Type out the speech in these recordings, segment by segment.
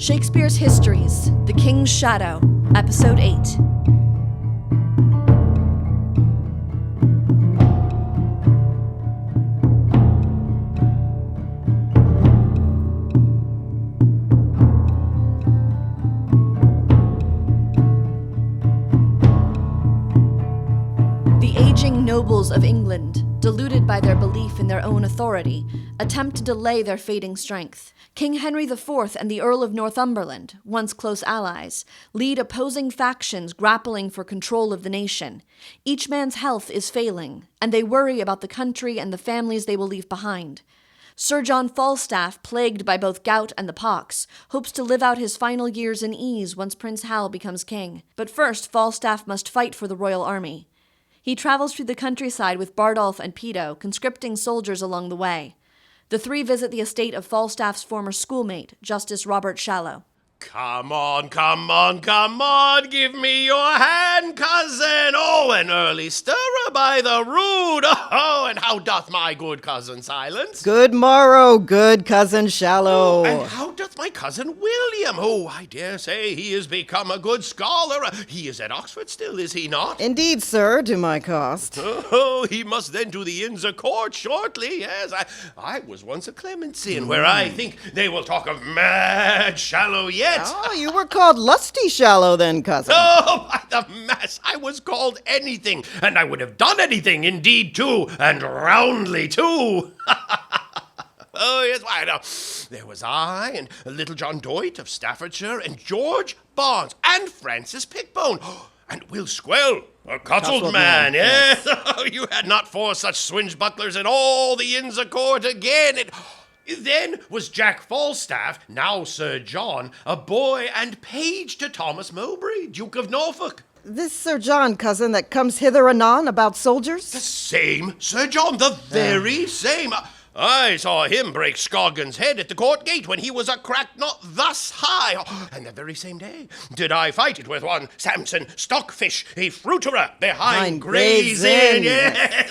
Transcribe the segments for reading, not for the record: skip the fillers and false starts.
Shakespeare's Histories, The King's Shadow, Episode 8. The aging nobles of England, deluded by their belief in their own authority, attempt to delay their fading strength. King Henry IV and the Earl of Northumberland, once close allies, lead opposing factions grappling for control of the nation. Each man's health is failing, and they worry about the country and the families they will leave behind. Sir John Falstaff, plagued by both gout and the pox, hopes to live out his final years in ease once Prince Hal becomes king. But first, Falstaff must fight for the royal army. He travels through the countryside with Bardolph and Peto, conscripting soldiers along the way. The three visit the estate of Falstaff's former schoolmate, Justice Robert Shallow. Come on, give me your hand, cousin. Oh, an early stirrer by the rood. Oh, and how doth my good cousin Silence? Good morrow, good cousin Shallow. Oh, and how doth my cousin William? Oh, I dare say he has become a good scholar. He is at Oxford still, is he not? Indeed, sir, to my cost. Oh, he must then do the Inns of Court shortly, yes. I was once a clemency, and where I think they will talk of mad Shallow yet. Oh, you were called Lusty Shallow then, cousin. Oh, by the mass, I was called anything, and I would have done anything, indeed, too, and roundly, too. Oh, yes, why, now, there was I, and little John Doit of Staffordshire, and George Barnes, and Francis Pickbone, and Will Squell, a cuttled man, yes. Oh, you had not four such swingebucklers in all the Inns of Court again. Then was Jack Falstaff, now Sir John, a boy and page to Thomas Mowbray, Duke of Norfolk. This Sir John, cousin, that comes hither anon about soldiers? The same Sir John, the very same. I saw him break Scoggins' head at the court gate when he was a crack not thus high. And the very same day did I fight it with one Samson Stockfish, a fruiterer behind Gray's Inn. Yes,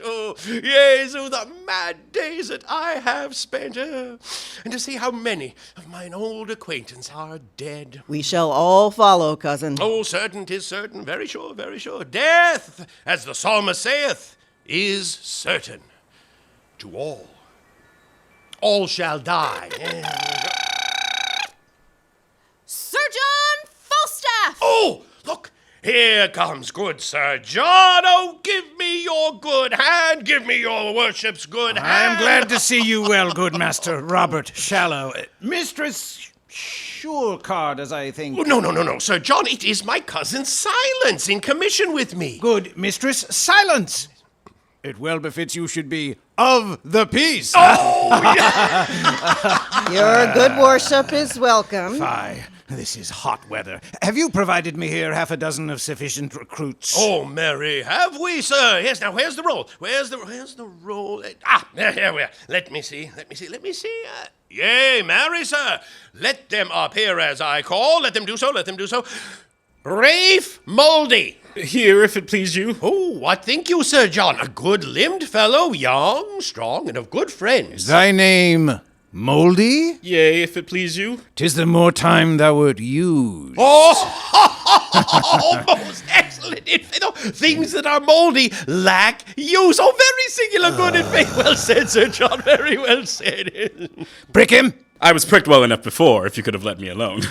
oh, yes, oh, the mad days that I have spent. And to see how many of mine old acquaintance are dead. We shall all follow, cousin. Oh, certain, 'tis certain, very sure, very sure. Death, as the psalmist saith, is certain. To all. All shall die. Sir John Falstaff! Oh, look, here comes good Sir John. Oh, give me your good hand. Give me your worship's good hand. I am glad to see you well, good master Robert Shallow. Mistress Shulcard, as I think. Oh, no, Sir John. It is my cousin Silence in commission with me. Good Mistress Silence. It well befits you should be of the peace. Oh, yeah. Your good worship is welcome. Fie, this is hot weather. Have you provided me here half a dozen of sufficient recruits? Oh, Mary, have we, sir? Yes, now, where's the roll? Where's the roll? Here we are. Let me see. Yea, marry, sir. Let them appear as I call. Let them do so. Rafe Mouldy. Here, if it please you. Oh, what think you, Sir John? A good-limbed fellow, young, strong, and of good friends. Is thy name Mouldy? Yea, if it please you. 'Tis the more time thou wert used. Oh, most excellent. Things that are mouldy lack use. Oh, very singular good and faith. Well said, Sir John, very well said. Prick him! I was pricked well enough before, if you could have let me alone.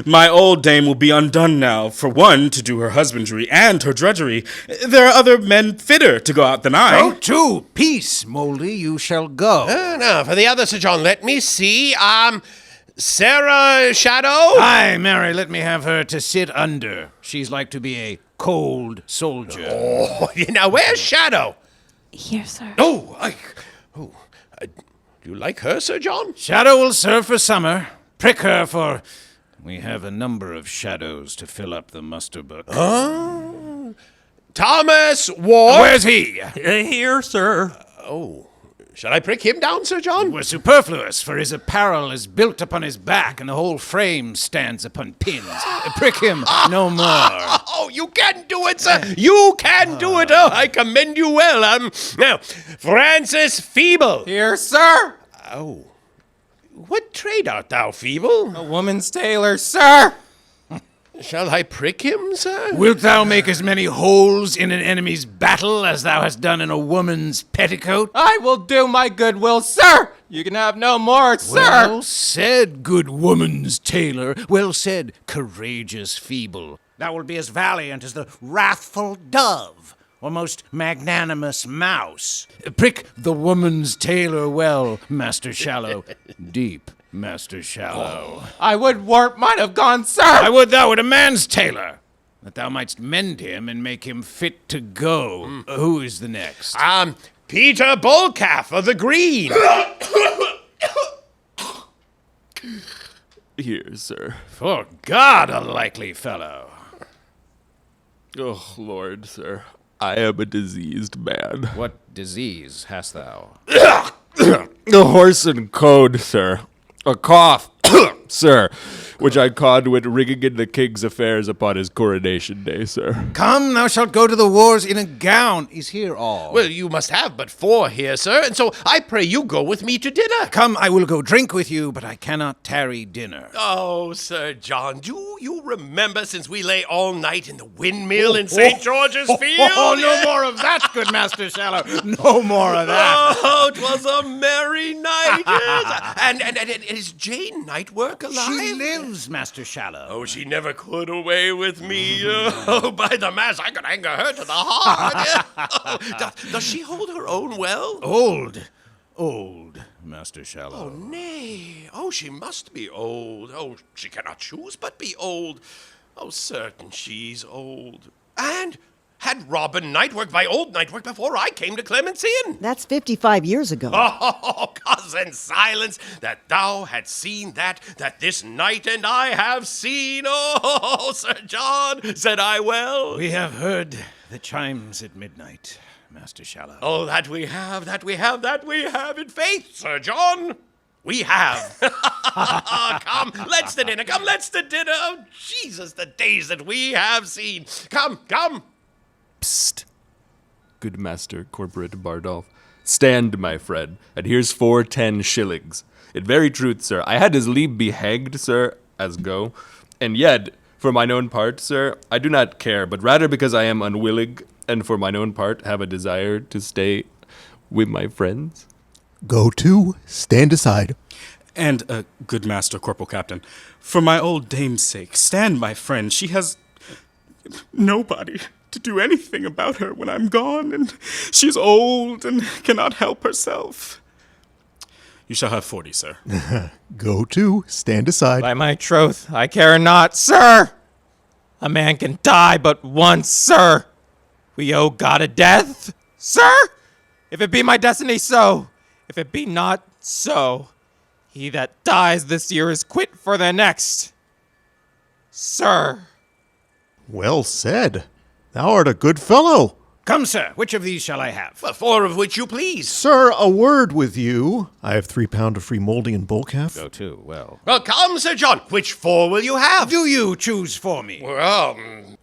My old dame will be undone now, for one, to do her husbandry and her drudgery. There are other men fitter to go out than I. Go to peace, Mouldy, you shall go. Now, for the other, Sir John, let me see. Sarah Shadow? Aye, Mary, let me have her to sit under. She's like to be a cold soldier. Oh, now, where's Shadow? Here, sir. Do you like her, Sir John? Shadow will serve for summer. Prick her, for we have a number of shadows to fill up the muster book. Thomas Ward? Where's he? Here, sir. Shall I prick him down, Sir John? It were superfluous, for his apparel is built upon his back, and the whole frame stands upon pins. Prick him no more. Oh, you can do it, sir. You can do it. Oh, I commend you well. Now, Francis Feeble. Here, sir. Oh, What trade art thou, Feeble? A woman's tailor, sir! Shall I prick him, sir? Wilt thou make as many holes in an enemy's battle as thou hast done in a woman's petticoat? I will do my good will, sir! You can have no more, sir! Well said, good woman's tailor. Well said, courageous Feeble. Thou wilt be as valiant as the wrathful dove, or most magnanimous mouse. Prick the woman's tailor well, Master Shallow. Deep, Master Shallow. I would warp might have gone, sir! I would thou wert a man's tailor, that thou mightst mend him and make him fit to go. Who is the next? Peter Bullcalf of the Green. Here, sir. For God, a likely fellow. Oh, Lord, sir. I am a diseased man. What disease hast thou? A horse and code, sir. A cough, sir, which I caught when ringing in the king's affairs upon his coronation day, sir. Come, thou shalt go to the wars in a gown. Is here all? Well, you must have but 4 here, sir, and so I pray you go with me to dinner. Come, I will go drink with you, but I cannot tarry dinner. Oh, Sir John, do you remember since we lay all night in the windmill in St. George's Field? Oh, no more of that, good Master Shallow. No more of that. Oh, 'twas a merry night. Yes. And is Jane Nightwork alive? She lives, Master Shallow. Oh, she never could away with me. Oh, by the mass, I could anger her to the heart. Oh, does she hold her own well? Old, Master Shallow. Oh, nay. Oh, she must be old. Oh, she cannot choose but be old. Oh, certain she's old. And had Robin Nightwork by old Nightwork before I came to Clement's Inn. That's 55 years ago. Oh, cousin, silence, that thou had seen that this night and I have seen. Oh, Sir John, said I well? We have heard the chimes at midnight, Master Shallow. Oh, that we have, in faith, Sir John. We have. Come, let's to dinner, Oh, Jesus, the days that we have seen. Come. Psst. Good Master Corporate Bardolph. Stand, my friend, and here's 4 shillings. In very truth, sir, I had as lieb be hanged, sir, as go. And yet, for mine own part, sir, I do not care, but rather because I am unwilling, and for mine own part have a desire to stay with my friends. Go to, stand aside. And, good Master Corporal Captain, for my old dame's sake, stand, my friend. She has nobody to do anything about her when I'm gone, and she's old and cannot help herself. You shall have 40, sir. Go to, stand aside. By my troth, I care not, sir! A man can die but once, sir! We owe God a death, sir! If it be my destiny, so. If it be not, so. He that dies this year is quit for the next. Sir. Well said. Thou art a good fellow. Come, sir, which of these shall I have? 4 of which you please. Sir, a word with you. I have 3 pound of free mouldy and bull calf. Go to, well. Well, come, Sir John, which 4 will you have? Do you choose for me? Well,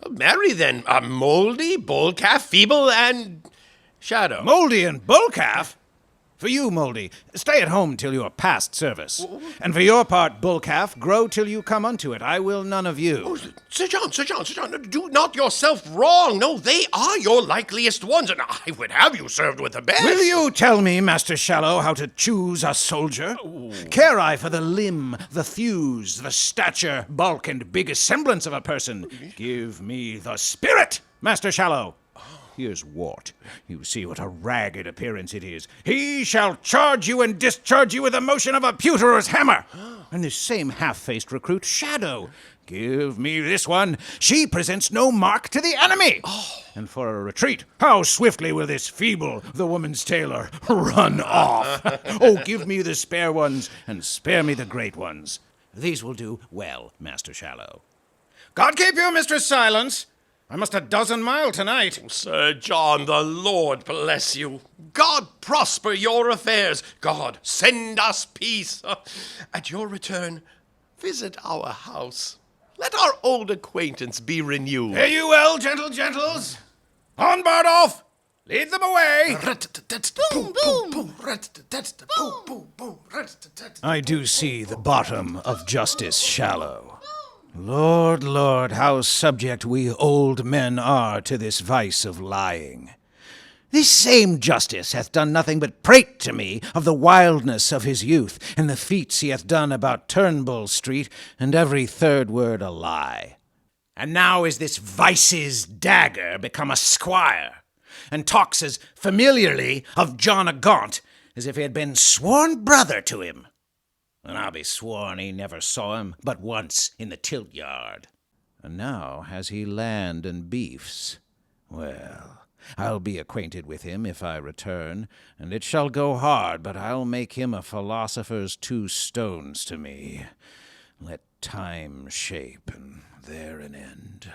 marry then. Mouldy, Bullcalf, Feeble, and Shadow. Mouldy and Bullcalf? For you, Mouldy, stay at home till you are past service. And for your part, Bullcalf, grow till you come unto it. I will none of you. Oh, Sir John, do not yourself wrong. No, they are your likeliest ones, and I would have you served with the best. Will you tell me, Master Shallow, how to choose a soldier? Care I for the limb, the thews, the stature, bulk, and big semblance of a person? Give me the spirit, Master Shallow. Here's Wart. You see what a ragged appearance it is. He shall charge you and discharge you with the motion of a pewterer's hammer. And this same half-faced recruit, Shadow. Give me this one. She presents no mark to the enemy. And for a retreat, how swiftly will this Feeble, the woman's tailor, run off. Oh, give me the spare ones, and spare me the great ones. These will do well, Master Shallow. God keep you, Mistress Silence. I must a dozen mile tonight. Sir John, the Lord bless you. God prosper your affairs. God send us peace. At your return, visit our house. Let our old acquaintance be renewed. Fare you well, gentles. On, Bardolph! Lead them away! I do see the bottom of Justice Shallow. Lord, Lord, how subject we old men are to this vice of lying. This same Justice hath done nothing but prate to me of the wildness of his youth, and the feats he hath done about Turnbull Street, and every third word a lie. And now is this vice's dagger become a squire, and talks as familiarly of John a Gaunt as if he had been sworn brother to him. And I'll be sworn he never saw him but once in the tilt yard. And now has he land and beefs. Well, I'll be acquainted with him if I return, and it shall go hard, but I'll make him a philosopher's 2 stones to me. Let time shape, and there an end.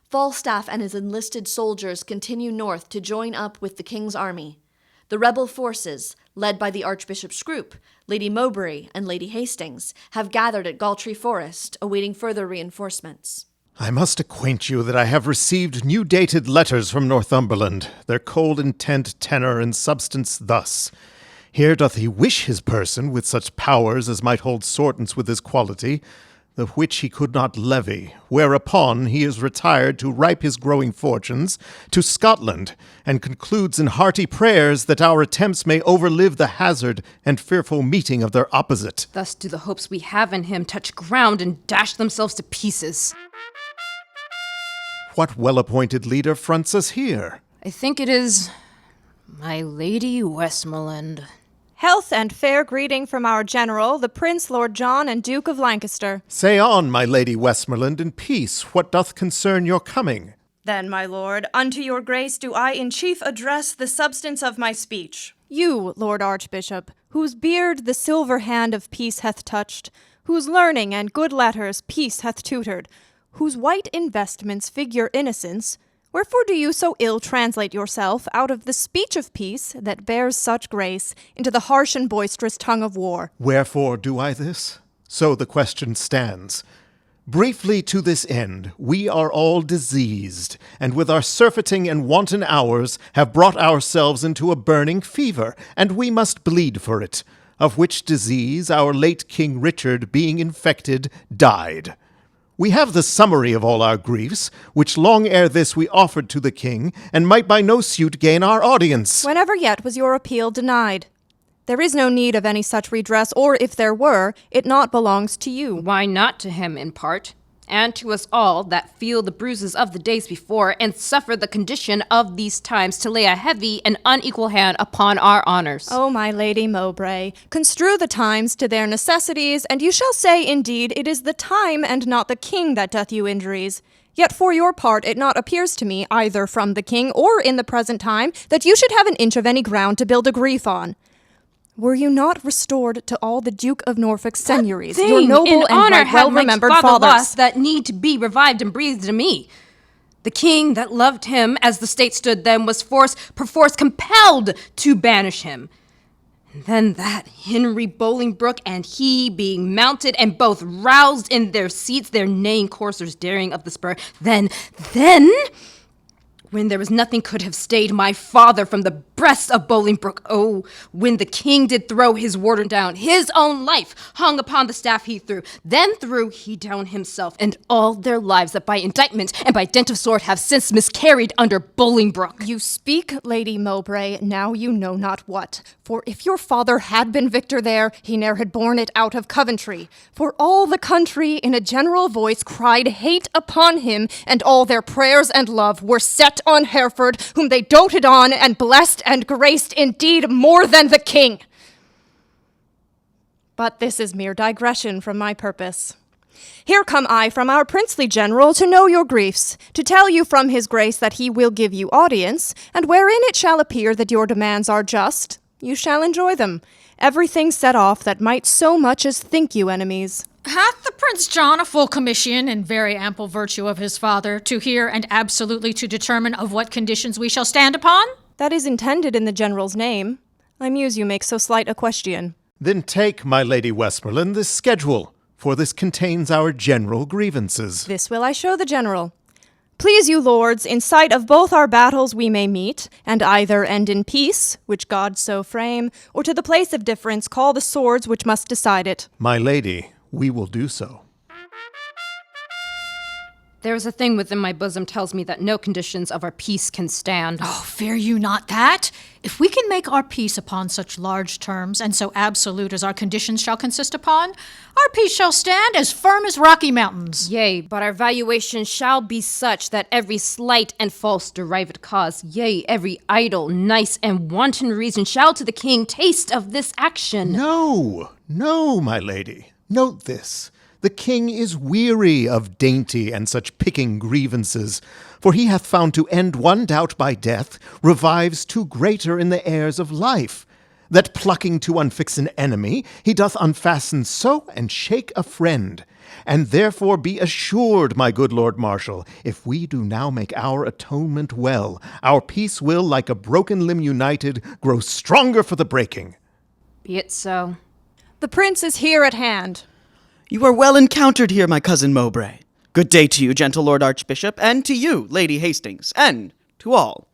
Falstaff and his enlisted soldiers continue north to join up with the king's army. The rebel forces, led by the Archbishop Scroop, Lady Mowbray, and Lady Hastings, have gathered at Galtree Forest, awaiting further reinforcements. I must acquaint you that I have received new dated letters from Northumberland, their cold intent, tenor, and substance thus. Here doth he wish his person with such powers as might hold sortance with his quality, the which he could not levy, whereupon he is retired to ripe his growing fortunes to Scotland, and concludes in hearty prayers that our attempts may overlive the hazard and fearful meeting of their opposite. Thus do the hopes we have in him touch ground and dash themselves to pieces. What well-appointed leader fronts us here? I think it is my Lady Westmorland. Health and fair greeting from our general, the Prince Lord John and Duke of Lancaster. Say on, my Lady Westmorland, in peace, what doth concern your coming? Then, my lord, unto your grace do I in chief address the substance of my speech. You, Lord Archbishop, whose beard the silver hand of peace hath touched, whose learning and good letters peace hath tutored, whose white investments figure innocence, wherefore do you so ill translate yourself out of the speech of peace that bears such grace into the harsh and boisterous tongue of war? Wherefore do I this? So the question stands. Briefly to this end, we are all diseased, and with our surfeiting and wanton hours have brought ourselves into a burning fever, and we must bleed for it, of which disease our late King Richard, being infected, died. We have the summary of all our griefs, which long ere this we offered to the king, and might by no suit gain our audience. Whenever yet was your appeal denied? There is no need of any such redress, or if there were, it not belongs to you. Why not to him in part, and to us all that feel the bruises of the days before, and suffer the condition of these times to lay a heavy and unequal hand upon our honors? O my Lady Mowbray, construe the times to their necessities, and you shall say, indeed, it is the time and not the king that doth you injuries. Yet for your part it not appears to me, either from the king or in the present time, that you should have an inch of any ground to build a grief on. Were you not restored to all the Duke of Norfolk's seigneuries, your noble and right well-remembered fathers? That need to be revived and breathed to me. The king that loved him, as the state stood then, was perforce compelled to banish him. And then that Henry Bolingbroke and he being mounted and both roused in their seats, their neighing coursers daring of the spur, then, when there was nothing could have stayed my father from the breast of Bolingbroke, oh, when the king did throw his warder down, his own life hung upon the staff he threw, then threw he down himself, and all their lives that by indictment and by dint of sword have since miscarried under Bolingbroke. You speak, Lady Mowbray, now you know not what. For if your father had been victor there, he ne'er had borne it out of Coventry. For all the country in a general voice cried hate upon him, and all their prayers and love were set on Hereford, whom they doted on and blessed and graced indeed more than the king. But this is mere digression from my purpose. Here come I from our princely general to know your griefs, to tell you from his grace that he will give you audience, and wherein it shall appear that your demands are just, you shall enjoy them. Everything set off that might so much as think you enemies. Hath the Prince John a full commission, in very ample virtue of his father, to hear and absolutely to determine of what conditions we shall stand upon? That is intended in the general's name. I muse you make so slight a question. Then take, my Lady Westmorland, this schedule, for this contains our general grievances. This will I show the general. Please you, lords, in sight of both our battles we may meet, and either end in peace, which God so frame, or to the place of difference call the swords which must decide it. My lady, we will do so. There's a thing within my bosom tells me that no conditions of our peace can stand. Oh, fear you not that. If we can make our peace upon such large terms, and so absolute as our conditions shall consist upon, our peace shall stand as firm as rocky mountains. Yea, but our valuation shall be such that every slight and false derived cause, yea, every idle, nice, and wanton reason shall to the king taste of this action. No, my lady. Note this. The king is weary of dainty and such picking grievances, for he hath found to end one doubt by death revives two greater in the heirs of life, that plucking to unfix an enemy, he doth unfasten so and shake a friend. And therefore be assured, my good Lord Marshal, if we do now make our atonement well, our peace will, like a broken limb united, grow stronger for the breaking. Be it so. The prince is here at hand. You are well encountered here, my cousin Mowbray. Good day to you, gentle Lord Archbishop, and to you, Lady Hastings, and to all.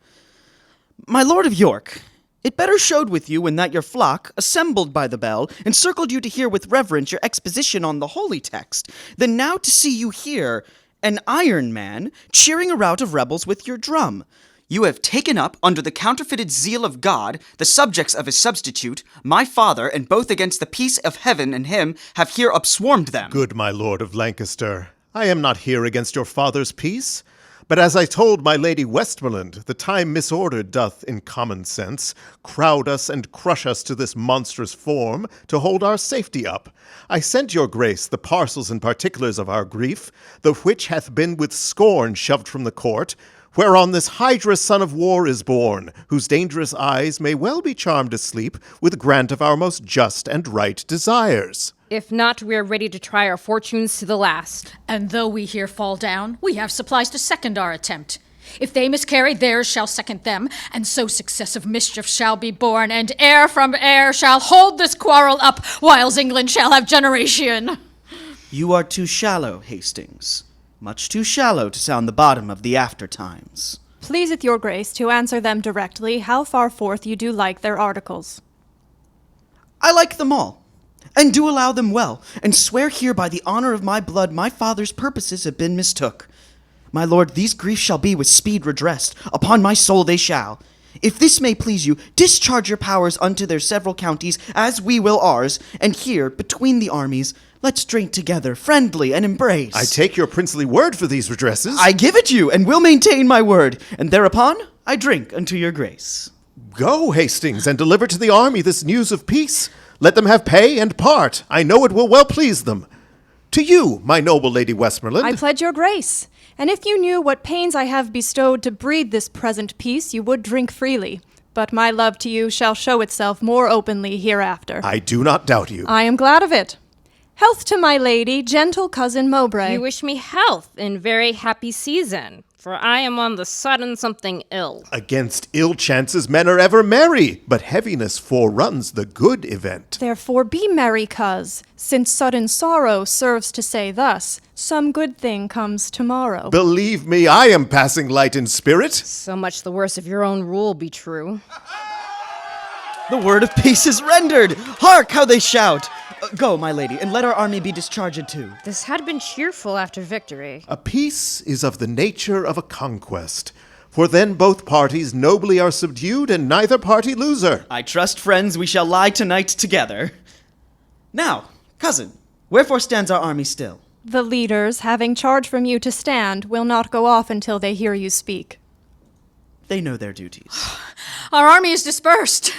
My Lord of York, it better showed with you when that your flock, assembled by the bell, encircled you to hear with reverence your exposition on the holy text, than now to see you here, an iron man, cheering a rout of rebels with your drum. You have taken up, under the counterfeited zeal of God, the subjects of his substitute, my father, and both against the peace of heaven and him have here upswarmed them. Good my lord of Lancaster, I am not here against your father's peace, but as I told my lady Westmorland, the time misordered doth, in common sense, crowd us and crush us to this monstrous form, to hold our safety up. I sent your grace the parcels and particulars of our grief, the which hath been with scorn shoved from the court, whereon this hydrous son of war is born, whose dangerous eyes may well be charmed to sleep with grant of our most just and right desires. If not, we are ready to try our fortunes to the last. And though we here fall down, we have supplies to second our attempt. If they miscarry, theirs shall second them, and so successive mischief shall be born, and heir from heir shall hold this quarrel up, whiles England shall have generation. You are too shallow, Hastings. Much too shallow to sound the bottom of the after-times. Pleaseth your grace to answer them directly how far forth you do like their articles. I like them all, and do allow them well, and swear here by the honor of my blood my father's purposes have been mistook. My lord, these griefs shall be with speed redressed, upon my soul they shall. If this may please you, discharge your powers unto their several counties, as we will ours, and here, between the armies, let's drink together, friendly, and embrace. I take your princely word for these redresses. I give it you, and will maintain my word, and thereupon I drink unto your grace. Go, Hastings, and deliver to the army this news of peace. Let them have pay and part. I know it will well please them. To you, my noble Lady Westmorland. I pledge your grace. And if you knew what pains I have bestowed to breed this present peace, you would drink freely. But my love to you shall show itself more openly hereafter. I do not doubt you. I am glad of it. Health to my lady, gentle cousin Mowbray. You wish me health in very happy season, for I am on the sudden something ill. Against ill chances men are ever merry, but heaviness foreruns the good event. Therefore be merry, coz, since sudden sorrow serves to say thus, some good thing comes tomorrow. Believe me, I am passing light in spirit. So much the worse if your own rule be true. The word of peace is rendered! Hark how they shout! Go, my lady, and let our army be discharged too. This had been cheerful after victory. A peace is of the nature of a conquest, for then both parties nobly are subdued and neither party loser. I trust, friends, we shall lie tonight together. Now, cousin, wherefore stands our army still? The leaders, having charge from you to stand, will not go off until they hear you speak. They know their duties. Our army is dispersed.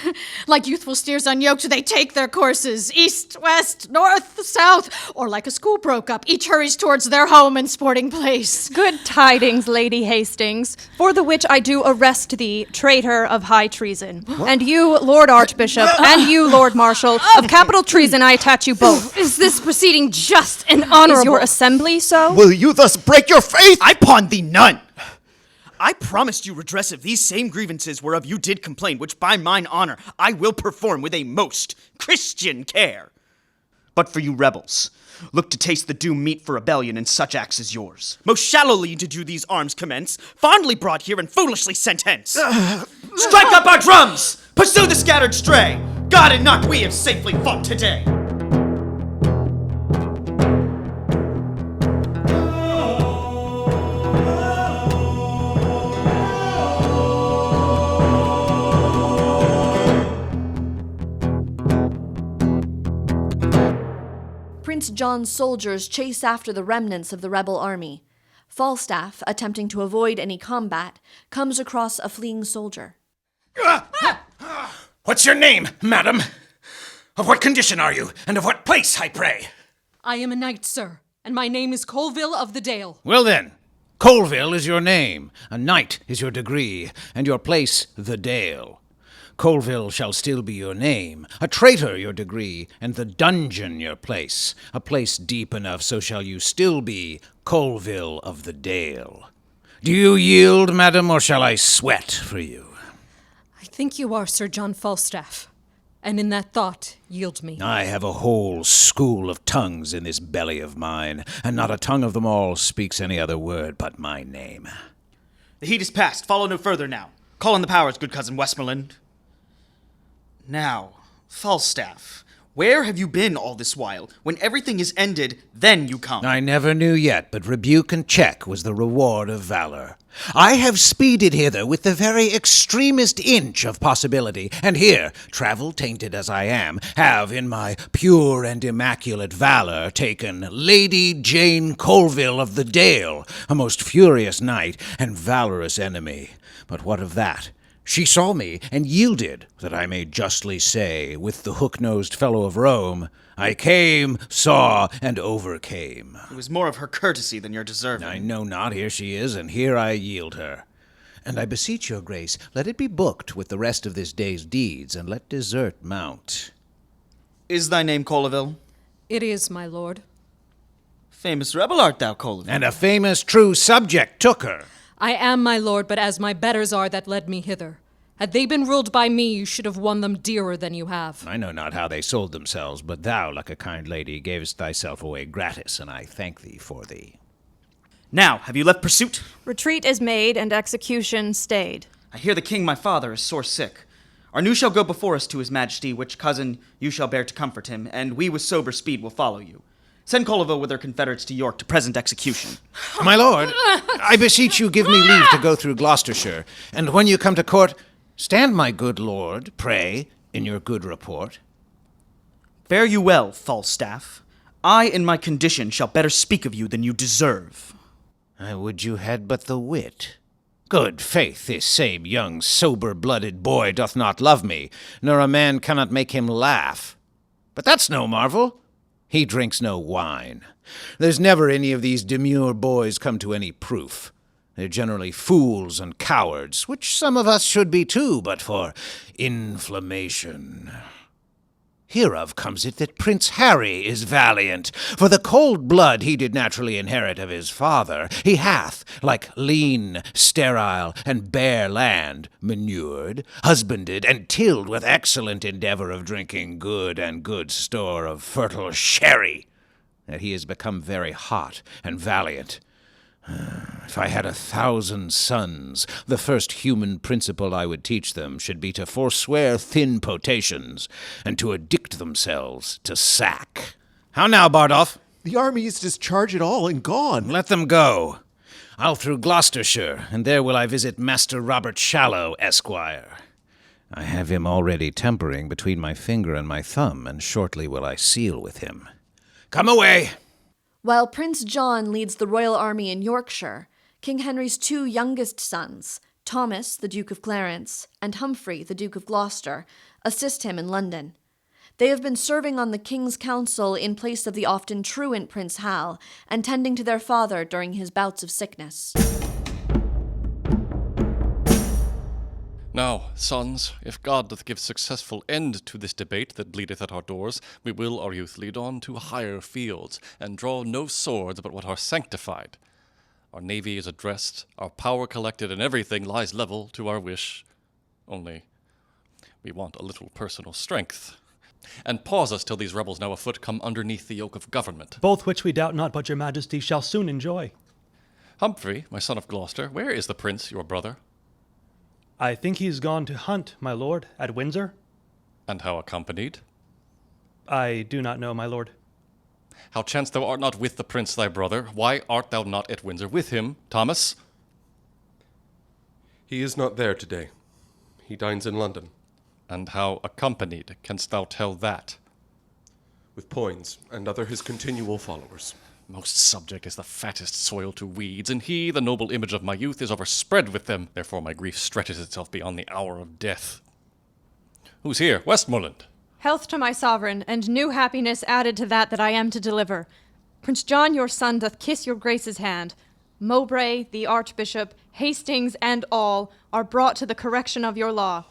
Like youthful steers unyoked, they take their courses, east, west, north, south, or like a school broke up, each hurries towards their home and sporting place. Good tidings, Lady Hastings, for the which I do arrest thee, traitor of high treason. What? And you, Lord Archbishop, and you, Lord Marshal, of capital treason I attach you both. Is this proceeding just and honorable? Is your assembly so? Will you thus break your faith? I pawn thee none! I promised you redress of these same grievances whereof you did complain, which by mine honor I will perform with a most Christian care. but for you rebels. Look to taste the doom meet for rebellion in such acts as yours. Most shallowly did you these arms commence, fondly brought here and foolishly sent hence. Strike up our drums! Pursue the scattered stray! God and not we have safely fought today! Prince John's soldiers chase after the remnants of the rebel army. Falstaff, attempting to avoid any combat, comes across a fleeing soldier. What's your name, madam? Of what condition are you, and of what place, I pray? I am a knight, sir, and my name is Colville of the Dale. Well then, Colville is your name, a knight is your degree, and your place the Dale. Colville shall still be your name, a traitor your degree, and the dungeon your place. A place deep enough, so shall you still be Colville of the Dale. Do you yield, madam, or shall I sweat for you? I think you are Sir John Falstaff, and in that thought, yield me. I have a whole school of tongues in this belly of mine, and not a tongue of them all speaks any other word but my name. The heat is past. Follow no further now. Call on the powers, good cousin Westmorland. Now, Falstaff, where have you been all this while? When everything is ended, then you come. I never knew yet, but rebuke and check was the reward of valor. I have speeded hither with the very extremest inch of possibility, and here, travel-tainted as I am, have in my pure and immaculate valor taken Lady Jane Colville of the Dale, a most furious knight and valorous enemy. But what of that? She saw me and yielded, that I may justly say, with the hook-nosed fellow of Rome, I came, saw, and overcame. It was more of her courtesy than your deserving. I know not, here she is, and here I yield her. And I beseech your grace, let it be booked with the rest of this day's deeds, and let dessert mount. Is thy name Colville? It is, my lord. Famous rebel art thou, Colville. And a famous true subject took her. I am, my lord, but as my betters are that led me hither. Had they been ruled by me, you should have won them dearer than you have. I know not how they sold themselves, but thou, like a kind lady, gavest thyself away gratis, and I thank thee for thee. Now, have you left pursuit? Retreat is made and execution stayed. I hear the king my father is sore sick. Our news shall go before us to his majesty, which cousin you shall bear to comfort him, and we with sober speed will follow you. Send Colville with her confederates to York to present execution. My lord, I beseech you give me leave to go through Gloucestershire, and when you come to court, stand my good lord, pray, in your good report. Fare you well, Falstaff. I in my condition shall better speak of you than you deserve. I would you had but the wit. Good faith, this same young sober-blooded boy doth not love me, nor a man cannot make him laugh. But that's no marvel. He drinks no wine. There's never any of these demure boys come to any proof. They're generally fools and cowards, which some of us should be too, but for inflammation. Hereof comes it that Prince Harry is valiant, for the cold blood he did naturally inherit of his father, he hath, like lean, sterile, and bare land, manured, husbanded, and tilled with excellent endeavor of drinking good and good store of fertile sherry, that he is become very hot and valiant. If I had 1,000 sons, the first human principle I would teach them should be to forswear thin potations, and to addict themselves to sack. How now, Bardolph? The army is discharged all and gone. Let them go. I'll through Gloucestershire, and there will I visit Master Robert Shallow, Esquire. I have him already tempering between my finger and my thumb, and shortly will I seal with him. Come away! While Prince John leads the royal army in Yorkshire, King Henry's two youngest sons, Thomas, the Duke of Clarence, and Humphrey, the Duke of Gloucester, assist him in London. They have been serving on the King's Council in place of the often truant Prince Hal, and tending to their father during his bouts of sickness. Now, sons, if God doth give successful end to this debate that bleedeth at our doors, we will our youth lead on to higher fields, and draw no swords but what are sanctified. Our navy is addressed, our power collected, and everything lies level to our wish. Only, we want a little personal strength. and pause us till these rebels now afoot come underneath the yoke of government. Both which we doubt not but your majesty shall soon enjoy. Humphrey, my son of Gloucester, where is the prince, your brother? I think he's gone to hunt, my lord, at Windsor. And how accompanied? I do not know, my lord. How chance thou art not with the prince thy brother? Why art thou not at Windsor with him, Thomas? He is not there today. He dines in London. And how accompanied? Canst thou tell that? With Poins and other his continual followers. Most subject is the fattest soil to weeds, and he, the noble image of my youth, is overspread with them. Therefore my grief stretches itself beyond the hour of death. Who's here? Westmorland. Health to my sovereign, and new happiness added to that I am to deliver. Prince John your son doth kiss your grace's hand. Mowbray, the archbishop, Hastings, and all are brought to the correction of your law.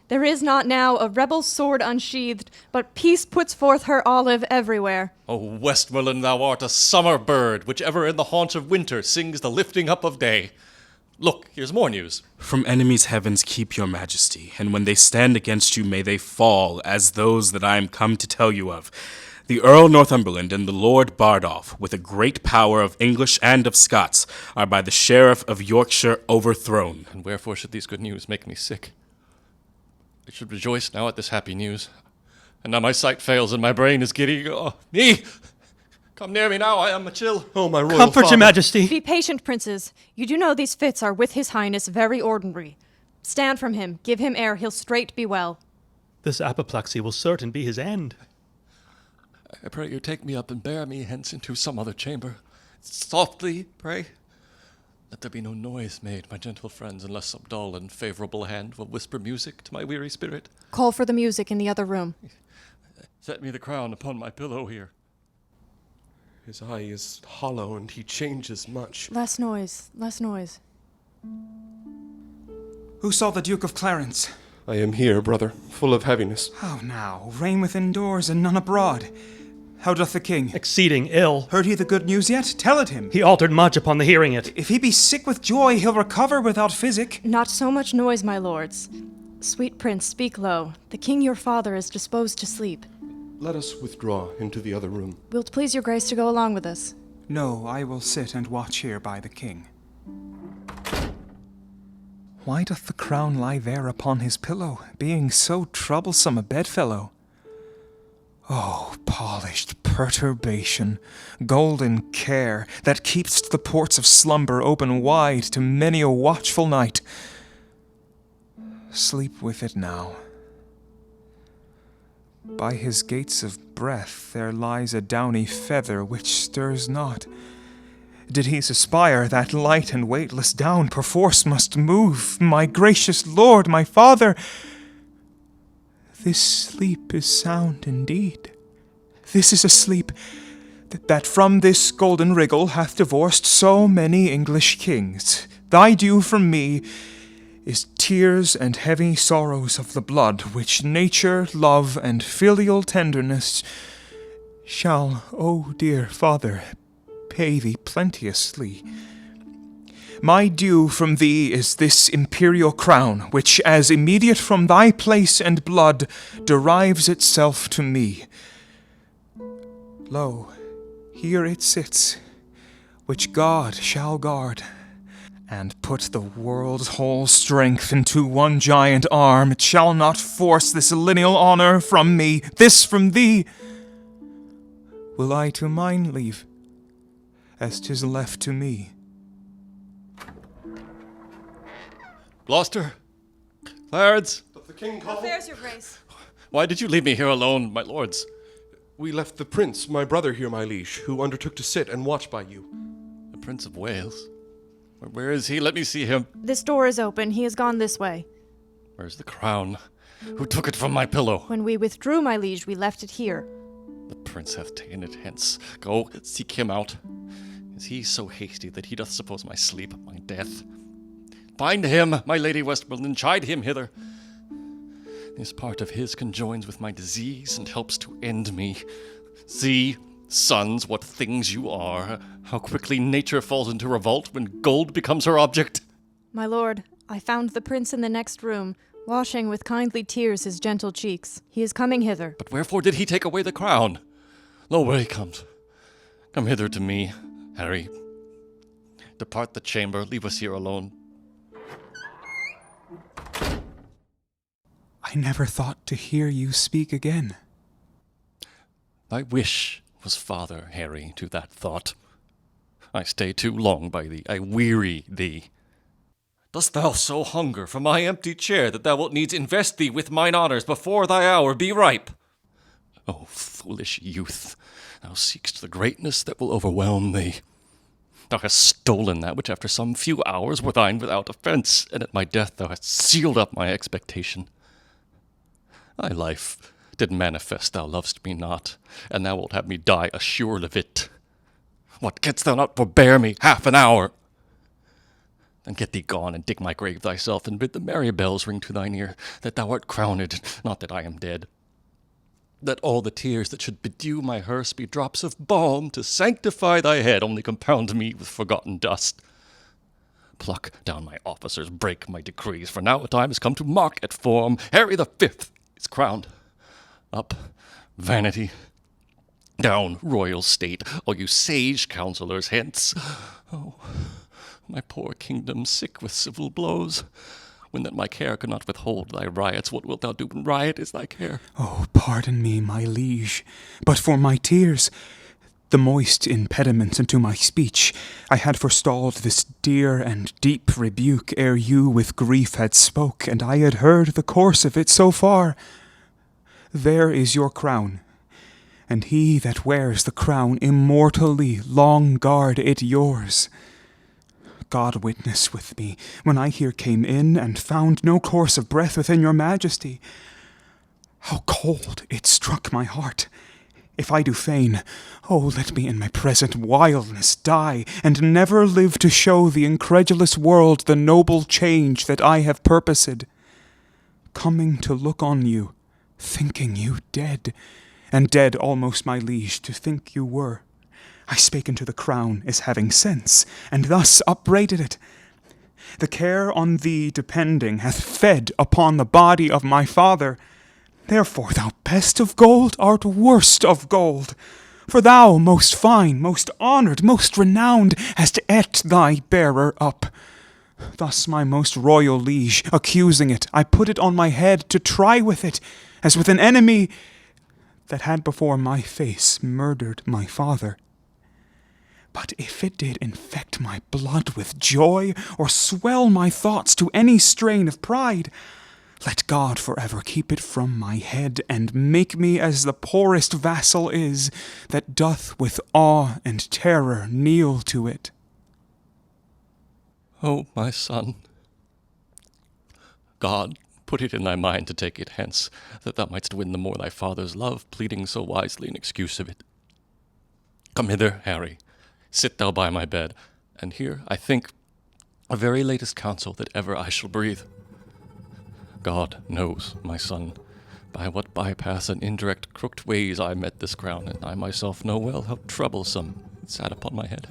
There is not now a rebel sword unsheathed, but peace puts forth her olive everywhere. O Westmorland, thou art a summer bird, which ever in the haunch of winter sings the lifting up of day. Look, here's more news. From enemies' heavens keep your majesty, and when they stand against you may they fall, as those that I am come to tell you of. The Earl Northumberland and the Lord Bardolph, with a great power of English and of Scots, are by the Sheriff of Yorkshire overthrown. And wherefore should these good news make me sick? I should rejoice now at this happy news. And now my sight fails and my brain is giddy. Oh, me! Come near me now, I am a chill. Oh, my royal Comfort father. your majesty. Be patient, princes. You do know these fits are with his highness very ordinary. Stand from him, give him air, he'll straight be well. This apoplexy will certain be his end. I pray you take me up and bear me hence into some other chamber. Softly, pray. Let there be no noise made, my gentle friends, unless some dull and favorable hand will whisper music to my weary spirit. Call for the music in the other room. Set me the crown upon my pillow here. His eye is hollow, and he changes much. Less noise, less noise. Who saw the Duke of Clarence? I am here, brother, full of heaviness. How now? Rain within doors and none abroad. How doth the king? Exceeding ill. Heard he the good news yet? Tell it him. He altered much upon the hearing it. If he be sick with joy, he'll recover without physic. Not so much noise, my lords. Sweet prince, speak low. The king your father is disposed to sleep. Let us withdraw into the other room. Will't please your grace to go along with us? No, I will sit and watch here by the king. Why doth the crown lie there upon his pillow, being so troublesome a bedfellow? Oh, polished perturbation, golden care, that keeps the ports of slumber open wide to many a watchful night. Sleep with it now. By his gates of breath there lies a downy feather which stirs not. Did he suspire, that light and weightless down perforce must move. My gracious lord, my father, this sleep is sound indeed. This is a sleep that from this golden wriggle hath divorced so many English kings. Thy due from me is tears and heavy sorrows of the blood, which nature, love, and filial tenderness shall, O dear father, pay thee plenteously. My due from thee is this imperial crown, which, as immediate from thy place and blood, derives itself to me. Lo, here it sits, which God shall guard, and put the world's whole strength into one giant arm. It shall not force this lineal honor from me, this from thee. Will I to mine leave, as 'tis left to me. Gloucester? Clarence? Doth the king call? Affairs, your grace. Why did you leave me here alone, my lords? We left the prince, my brother here, my liege, who undertook to sit and watch by you. The Prince of Wales? Where is he? Let me see him. This door is open. He has gone this way. Where's the crown? Who took it from my pillow? When we withdrew, my liege, we left it here. The prince hath taken it hence. Go, seek him out. Is he so hasty that he doth suppose my sleep, my death? Find him, my lady Westmorland, chide him hither. This part of his conjoins with my disease and helps to end me. See, sons, what things you are. How quickly nature falls into revolt when gold becomes her object. My lord, I found the prince in the next room, washing with kindly tears his gentle cheeks. He is coming hither. But wherefore did he take away the crown? Lo, where he comes. Come hither to me, Harry. Depart the chamber, leave us here alone. I never thought to hear you speak again. Thy wish was father, Harry, to that thought. I stay too long by thee, I weary thee. Dost thou so hunger for my empty chair that thou wilt needs invest thee with mine honours before thy hour be ripe? O foolish youth, thou seek'st the greatness that will overwhelm thee. Thou hast stolen that which after some few hours were thine without offence, and at my death thou hast sealed up my expectation. Thy life did manifest thou lovest me not, and thou wilt have me die assured of it. What, canst thou not forbear me half an hour? Then get thee gone, and dig my grave thyself, and bid the merry bells ring to thine ear, that thou art crowned, not that I am dead. Let all the tears that should bedew my hearse be drops of balm to sanctify thy head, only compound me with forgotten dust. Pluck down my officers, break my decrees, for now a time is come to mock at form. Harry the Fifth is crowned. Up, vanity. Down, royal state, all you sage counselors, hence. Oh, my poor kingdom, sick with civil blows. When that my care could not withhold thy riots, what wilt thou do when riot is thy care? Oh, pardon me, my liege, but for my tears, the moist impediment unto my speech, I had forestalled this dear and deep rebuke ere you with grief had spoke, and I had heard the course of it so far. There is your crown, and he that wears the crown immortally long guard it yours. God witness with me, when I here came in and found no course of breath within your majesty, how cold it struck my heart. If I do feign, oh, let me in my present wildness die, and never live to show the incredulous world the noble change that I have purposed. Coming to look on you, thinking you dead, and dead almost, my liege, to think you were. I spake unto the crown as having sense, and thus upbraided it. The care on thee depending hath fed upon the body of my father. Therefore thou best of gold art worst of gold. For thou, most fine, most honoured, most renowned, hast ate thy bearer up. Thus, my most royal liege, accusing it, I put it on my head to try with it, as with an enemy that had before my face murdered my father. But if it did infect my blood with joy, or swell my thoughts to any strain of pride, let God forever keep it from my head, and make me as the poorest vassal is, that doth with awe and terror kneel to it. O my son, God put it in thy mind to take it hence, that thou mightst win the more thy father's love, pleading so wisely in excuse of it. Come hither, Harry. Sit thou by my bed, and hear, I think, a very latest counsel that ever I shall breathe. God knows, my son, by what bypaths and indirect crooked ways I met this crown, and I myself know well how troublesome it sat upon my head.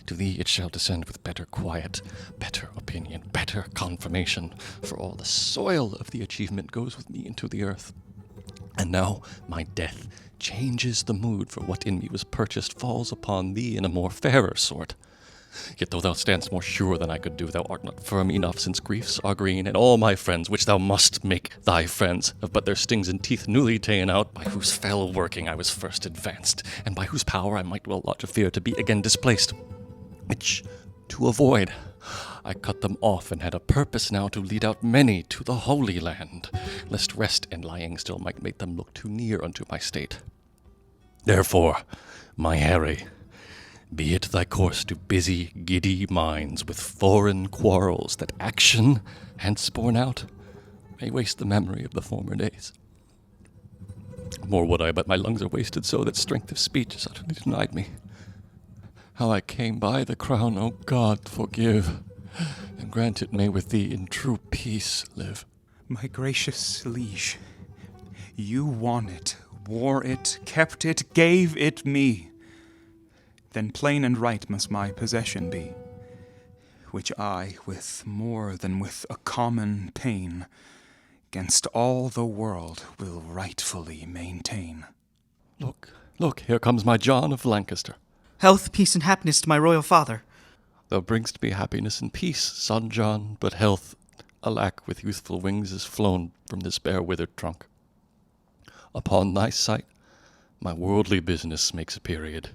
To thee it shall descend with better quiet, better opinion, better confirmation, for all the soil of the achievement goes with me into the earth. And now my death changes the mood, for what in me was purchased falls upon thee in a more fairer sort. Yet though thou standst more sure than I could do, thou art not firm enough, since griefs are green, and all my friends, which thou must make thy friends, have but their stings and teeth newly ta'en out, by whose fell working I was first advanced, and by whose power I might well lodge a fear to be again displaced, which, to avoid, I cut them off, and had a purpose now to lead out many to the Holy Land, lest rest and lying still might make them look too near unto my state. Therefore, my Harry, be it thy course to busy, giddy minds with foreign quarrels, that action, hence borne out, may waste the memory of the former days. More would I, but my lungs are wasted so that strength of speech is utterly denied me. How I came by the crown, O God, forgive, and grant it may with thee in true peace live. My gracious liege, you won it, wore it, kept it, gave it me. Then plain and right must my possession be. which I, with more than with a common pain, 'gainst all the world will rightfully maintain. Look, here comes my John of Lancaster. Health, peace, and happiness to my royal father. Thou bringst me happiness and peace, son John, but health, alack, with youthful wings is flown from this bare withered trunk. Upon thy sight, my worldly business makes a period.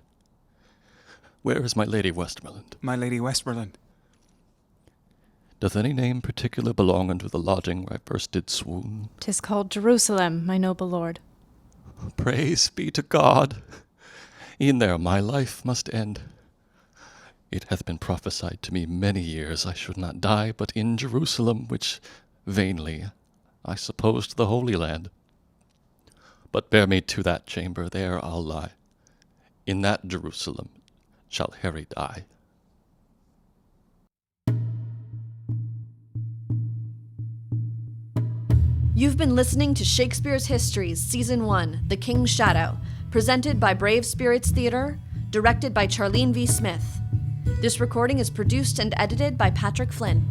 Where is my Lady Westmorland? My Lady Westmorland. Doth any name particular belong unto the lodging where I first did swoon? 'Tis called Jerusalem, my noble lord. Praise be to God! E'en there my life must end. It hath been prophesied to me many years I should not die but in Jerusalem, which vainly I supposed the Holy Land. But bear me to that chamber, there I'll lie. In that Jerusalem shall Harry die. You've been listening to Shakespeare's Histories, Season 1, The King's Shadow, presented by Brave Spirits Theatre, directed by Charlene V. Smith. This recording is produced and edited by Patrick Flynn.